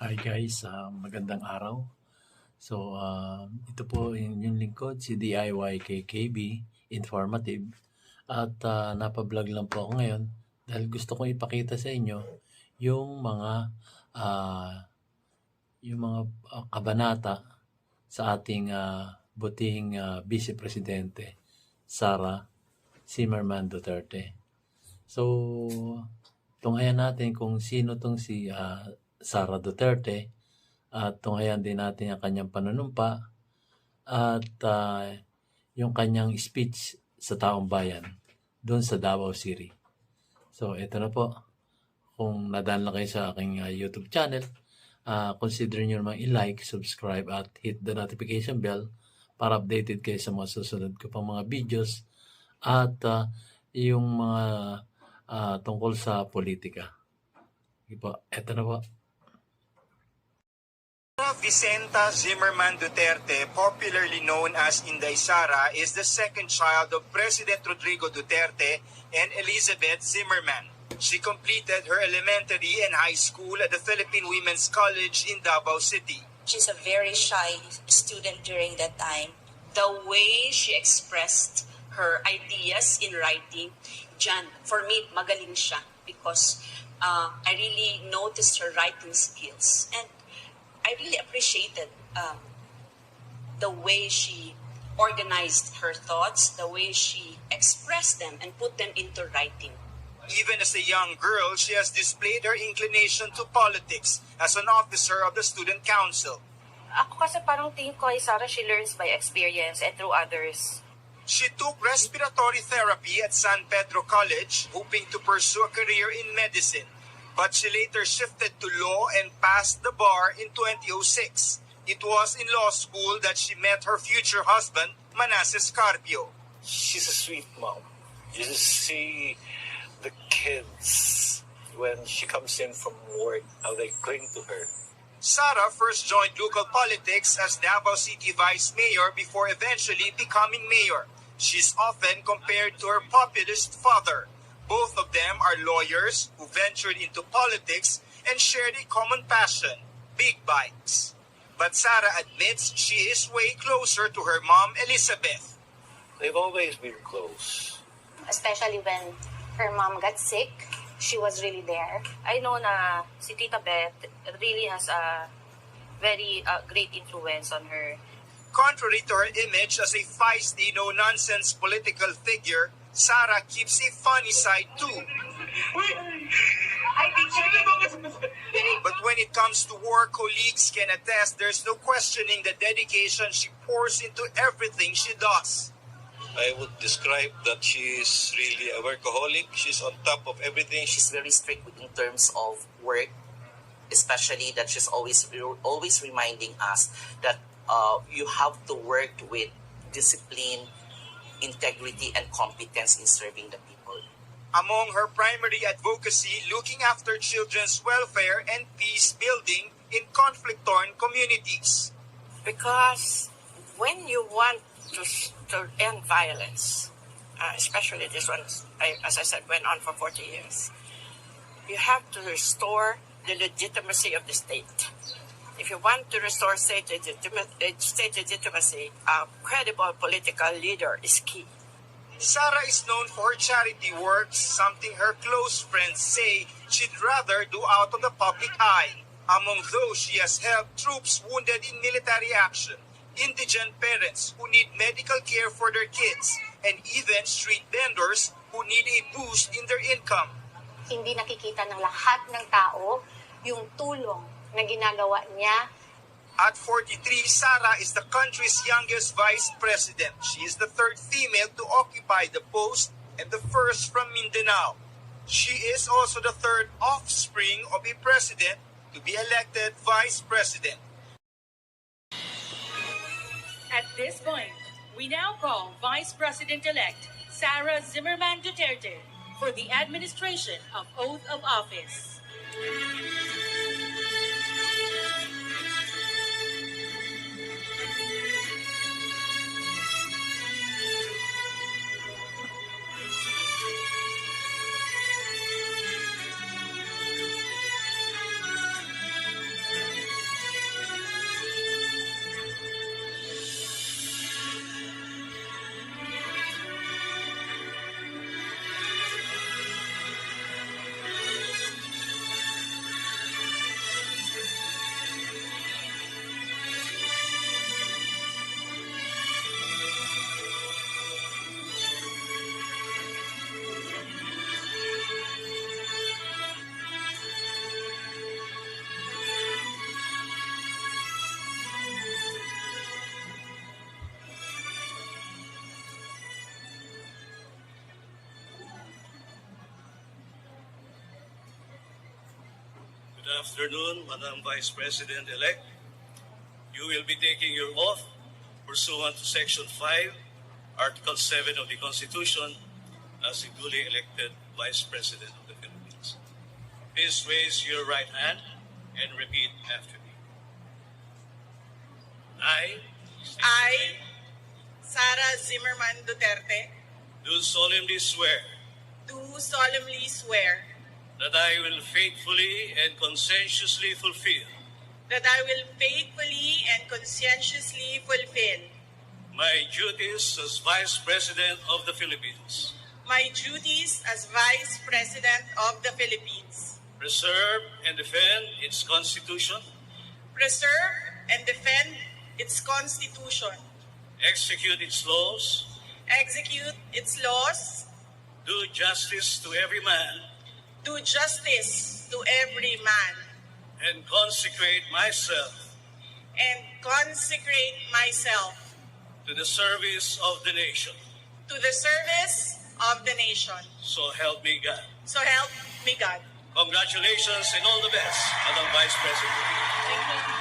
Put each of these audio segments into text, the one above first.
Hi guys, magandang araw. So, ito po yung lingkod, si DIY KKB, informative. At napablog lang po ako ngayon dahil gusto kong ipakita sa inyo yung mga ah, kabanata sa ating butihing Vice Presidente, SARA Duterte. So, tunghayan natin kung sino tong si SARA Duterte at tunghayan din natin ang kanyang panunumpa at yung kanyang speech sa taong bayan doon sa Davao City. So, ito na po. Kung nadaan lang kayo sa aking YouTube channel, consider nyo naman i-like, subscribe at hit the notification bell para updated kayo sa mga susunod ko pang mga videos at yung mga tungkol sa politika. Sige po, ito na po. Vicenta Zimmerman Duterte, popularly known as Inday Sara, is the second child of President Rodrigo Duterte and Elizabeth Zimmerman. She completed her elementary and high school at the Philippine Women's College in Davao City. She's a very shy student during that time. The way she expressed her ideas in writing, Jan, for me, magaling siya because I really noticed her writing skills. And I really appreciated the way she organized her thoughts, the way she expressed them and put them into writing. Even as a young girl, she has displayed her inclination to politics as an officer of the Student Council. Ako kasi parang tingin ko ay Sarah, she learns by experience and through others. She took respiratory therapy at San Pedro College, hoping to pursue a career in medicine. But she later shifted to law and passed the bar in 2006. It was in law school that she met her future husband, Manasseh Carpio. She's a sweet mom. You just see the kids when she comes in from work, how they cling to her. Sara first joined local politics as Davao City Vice Mayor before eventually becoming mayor. She's often compared to her populist father. Both of them are lawyers who ventured into politics and shared a common passion, big bikes. But Sara admits she is way closer to her mom, Elizabeth. They've always been close. Especially when her mom got sick, she was really there. I know na si Tita Beth really has a very great influence on her. Contrary to her image as a feisty, no-nonsense political figure, Sara keeps a funny side too. But when it comes to work, colleagues can attest there's no questioning the dedication she pours into everything she does. I would describe that she is really a workaholic. She's on top of everything. She's very strict in terms of work, especially that she's always reminding us that you have to work with discipline, integrity, and competence in serving the people. Among her primary advocacy, looking after children's welfare and peace building in conflict-torn communities. Because when you want to end violence, especially this one, as I said, went on for 40 years, you have to restore the legitimacy of the state. If you want to restore state legitimacy, a credible political leader is key. Sara is known for her charity work, something her close friends say she'd rather do out of the public eye. Among those, she has helped troops wounded in military action, indigent parents who need medical care for their kids, and even street vendors who need a boost in their income. Hindi nakikita ng lahat ng tao yung tulong na ginagawa niya. At 43, Sara is the country's youngest vice president. She is the third female to occupy the post and the first from Mindanao. She is also the third offspring of a president to be elected vice president. At this point, we now call Vice President-elect Sara Zimmerman Duterte for the administration of oath of office. afternoon, Madam Vice President-elect. You will be taking your oath pursuant to Section 5, Article 7 of the Constitution as the duly elected Vice President of the Philippines. Please raise your right hand and repeat after me. I, SARA Zimmerman Duterte, do solemnly swear do solemnly swear that I will faithfully and conscientiously fulfill that I will faithfully and conscientiously fulfill my duties as Vice President of the Philippines, my duties as Vice President of the Philippines, preserve and defend its Constitution, preserve and defend its Constitution, execute its laws, execute its laws, do justice to every man, do justice to every man, and consecrate myself to the service of the nation. to the service of the nation. So help me God. So help me God. Congratulations and all the best, Madam Vice President. Thank you.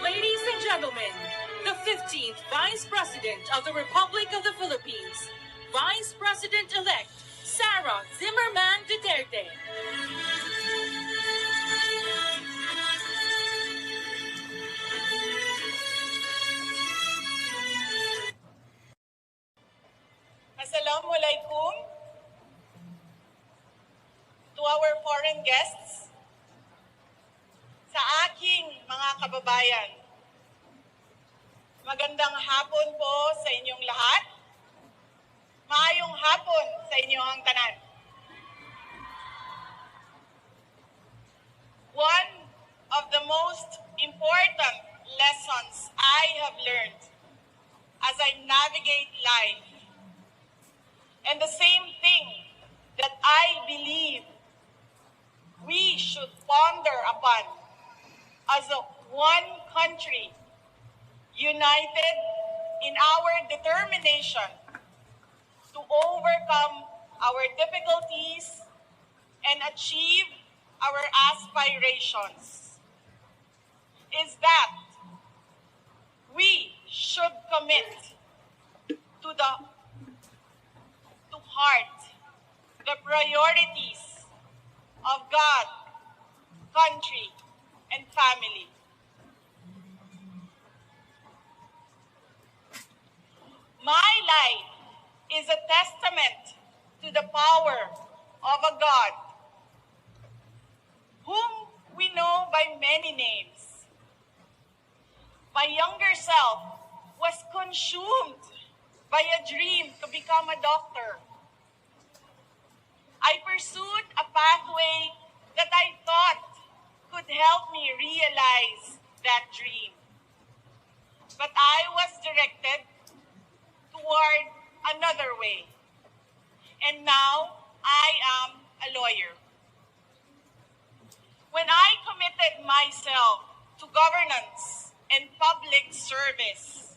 Ladies and gentlemen, the 15th Vice President of the Republic of the Philippines, Vice President-elect SARA Zimmerman Duterte. Assalamualaikum to our foreign guests, sa aking mga kababayan. Magandang hapon po sa inyong lahat. Maayong hapon sa inyong tanan. One of the most important lessons I have learned as I navigate life, and the same thing that I believe we should ponder upon as a one country, united in our determination to overcome our difficulties and achieve our aspirations, is that we should commit to heart the priorities of God, country, and family. My life is a testament to the power of a God whom we know by many names. My younger self was consumed by a dream to become a doctor. I pursued a pathway that I thought could help me realize that dream. But I was directed toward another way. And now I am a lawyer. When I committed myself to governance and public service,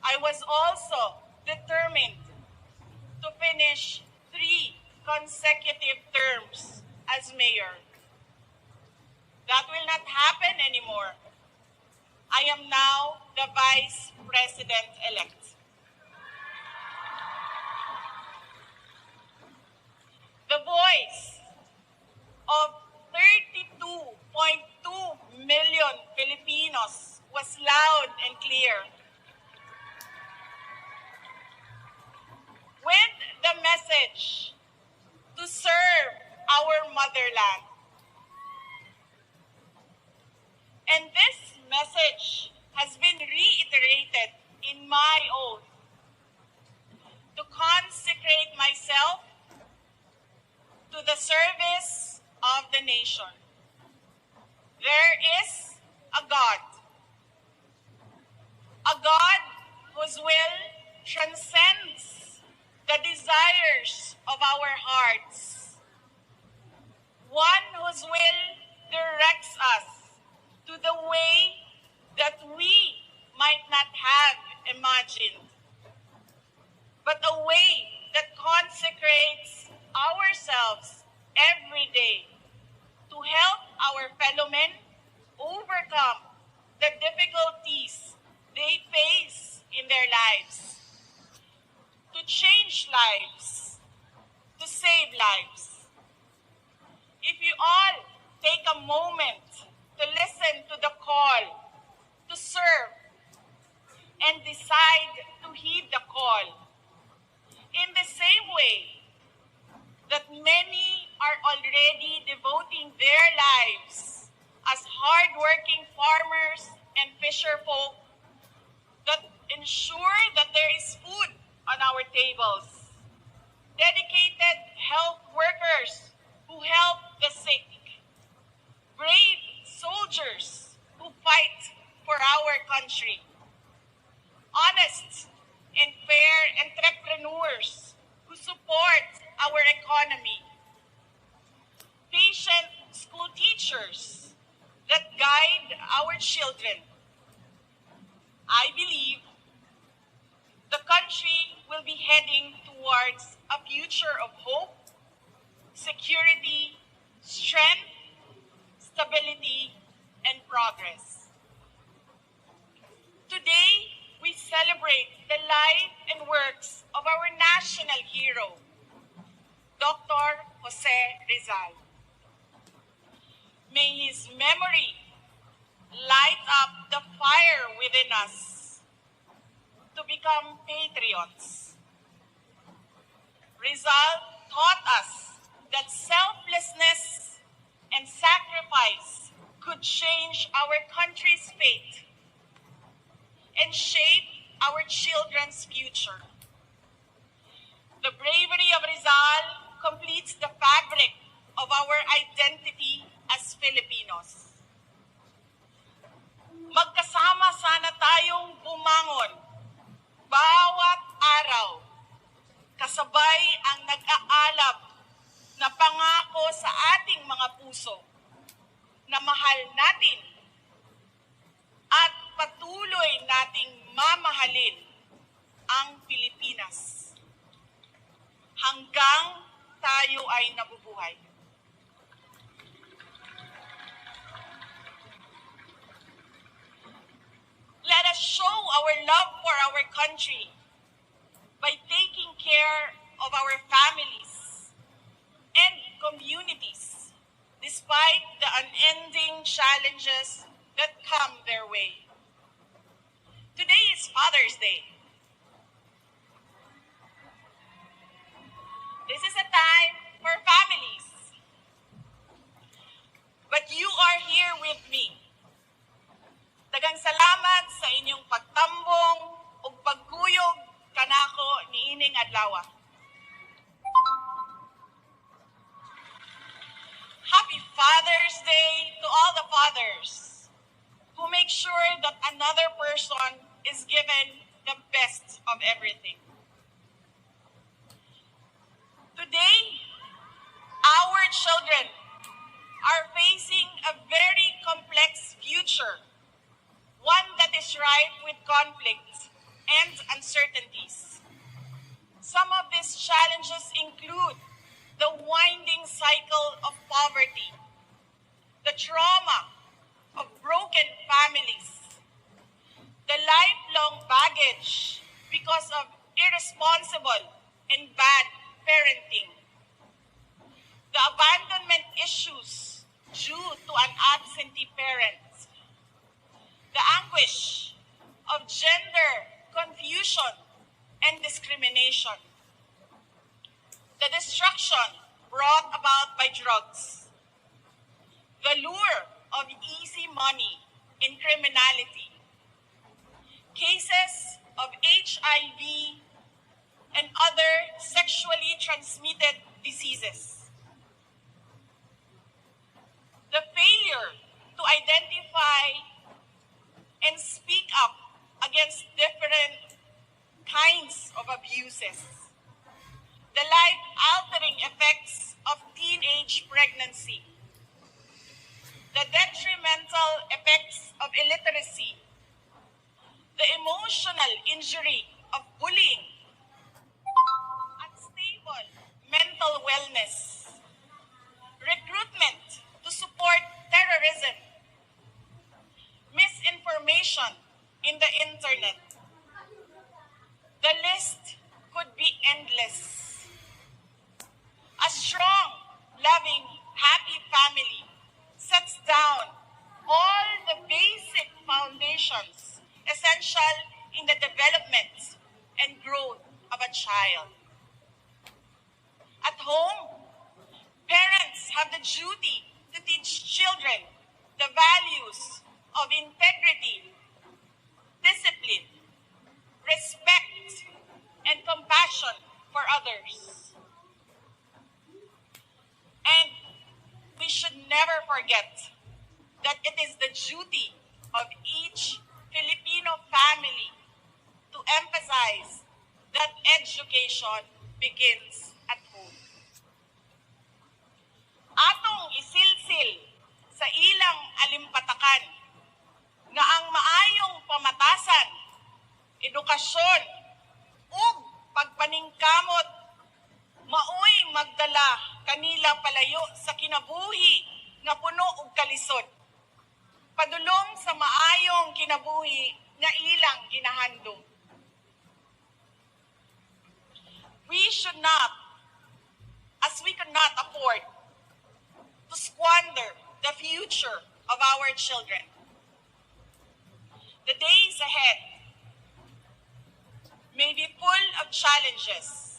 I was also determined to finish 3 consecutive terms as mayor. That will not happen anymore. I am now the Vice President-elect. The voice of 32.2 million Filipinos was loud and clear. With the message to serve our motherland. And this message has been reiterated in my oath to consecrate myself to the service of the nation. There is a God whose will transcends the desires of our hearts, one whose will directs us to the way that we might not have imagined, but a way that consecrates ourselves every day to help our fellow men overcome the difficulties they face in their lives, to change lives, to save lives. If you all take a moment to listen to the call to serve and decide to heed the call, in the same way that many are already devoting their lives as hardworking farmers and fisherfolk that ensure that there is food on our tables, dedicated health workers who help the sick, brave soldiers who fight for our country, honest and fair entrepreneurs who support our economy, patient school teachers that guide our children. I believe the country will be heading towards a future of hope, security, strength, stability, and progress. Today, we celebrate the life and works of our national hero, Dr. Jose Rizal. May his memory light up the fire within us to become patriots. Rizal taught us that selflessness and sacrifice could change our country's fate and shape our children's future. The bravery of Rizal completes the fabric of our identity as Filipinos. Magkasama sana tayong bumangon bawat araw, kasabay ang nag-aalab na pangako sa ating mga puso na mahal natin nating mamahalin ang Pilipinas hanggang tayo ay nabubuhay. Let us show our love for our country by taking care of our families and communities despite the unending challenges that come their way. Today is Father's Day. This is a time for families. But you are here with me. Daghang salamat sa inyong pagtambong ug pagkuyog kanako niining adlaw. Happy Father's Day to all the fathers who make sure that another person is given the best of everything. Today, our children are facing a very complex future, one that is rife with conflicts and uncertainties. Some of these challenges include the winding cycle of poverty, the trauma of broken families, the lifelong baggage because of irresponsible and bad parenting, the abandonment issues due to an absentee parent, the anguish of gender confusion and discrimination, the destruction brought about by drugs, the lure of easy money in criminality, cases of HIV and other sexually transmitted diseases, the failure to identify and speak up against different kinds of abuses, the life-altering effects of teenage pregnancy, the detrimental effects of illiteracy, the emotional injury of bullying, unstable mental wellness, recruitment to support terrorism, misinformation in the internet. The list could be endless. A strong, loving, happy family sets down all the basic foundations essential in the development and growth of a child. At home, parents have the duty to teach children the values of integrity, discipline, respect, and compassion for others. And we should never forget that it is the duty of each Filipino family to emphasize that education begins at home. Atong isilsil sa ilang alimpatakan nga ang maayong pamatasan, edukasyon, ug pagpaningkamot maoy magdala kanila palayo sa kinabuhi nga puno og kalisod, padulong sa maayong kinabuhi nga ilang ginahandom. We should not, as we could not afford to squander the future of our children. The days ahead may be full of challenges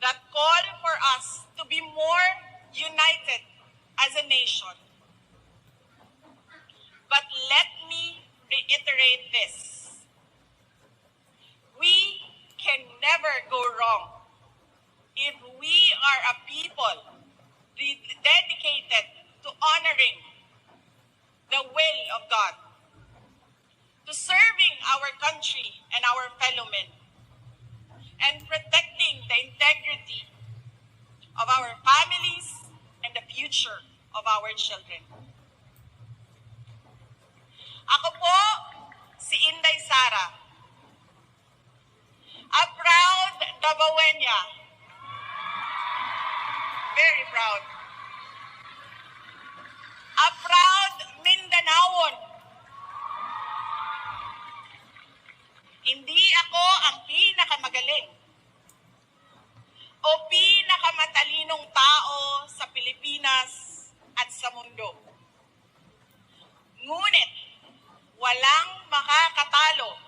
that call for us to be more united as a nation. But let me reiterate this. We can never go wrong if we are a people dedicated to honoring the will of God, to serving our country and our fellow men, and protecting the integrity of our families and the future of our children. Ako po, si Inday Peña. Very proud. A proud Mindanaon. Hindi ako ang pinakamagaling o pinakamatalinong tao sa Pilipinas at sa mundo. Ngunit, walang makakatalo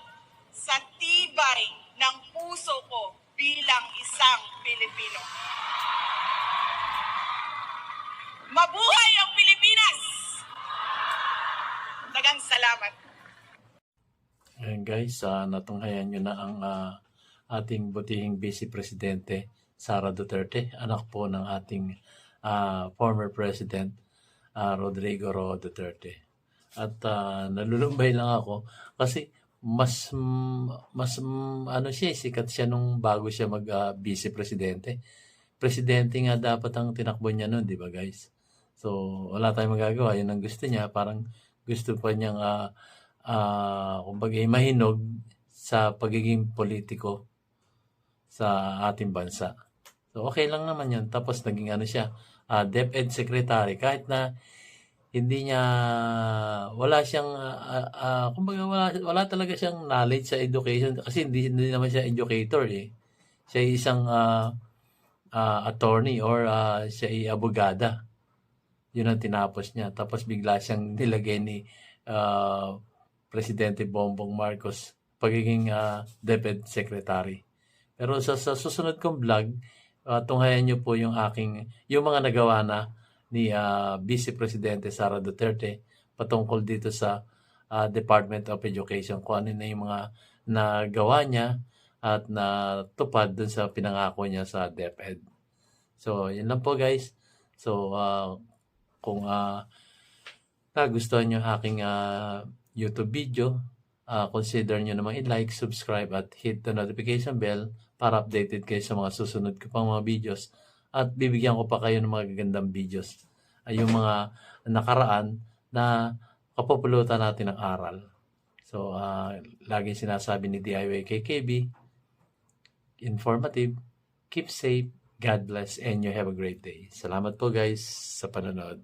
sa tibay ng puso ko bilang isang Pilipino. Mabuhay ang Pilipinas! Dagang salamat. Ayan guys, natunghayan nyo na ang ating butihing Vice Presidente, SARA Duterte, anak po ng ating former President, Rodrigo Duterte. At nalulumbay lang ako kasi mas ano siya, sikat siya nung bago siya mag Vice Presidente. Presidente nga dapat ang tinakbo niya noon, di ba guys? So, wala tayong magagawa. Yun ang gusto niya. Parang gusto pa niyang kumbaga mahinog sa pagiging politiko sa ating bansa. So, okay lang naman yun. Tapos, naging ano siya, DepEd Secretary. Kahit na hindi niya, wala siyang, kumbaga wala talaga siyang knowledge sa education. Kasi hindi naman siya educator eh. Siya isang attorney or siya ay abogada. Yun ang tinapos niya. Tapos bigla siyang nilagay ni Presidente Bongbong Marcos pagiging DepEd Secretary. Pero sa susunod kong vlog, tunghayan niyo po yung mga nagawa na ni Vice Presidente Sara Duterte patungkol dito sa Department of Education. Kung ano na yung mga nagawa niya at natupad dun sa pinangako niya sa DepEd. So, yun lang po guys. So, kung nagustuhan nyo aking YouTube video, consider nyo namang i-like, subscribe at hit the notification bell para updated kayo sa mga susunod ko pang mga videos. At bibigyan ko pa kayo ng mga gagandang videos. Yung mga nakaraan na kapupulutan natin ng aral. So, laging sinasabi ni DIY KKB, informative, keep safe, God bless, and you have a great day. Salamat po guys sa panonood.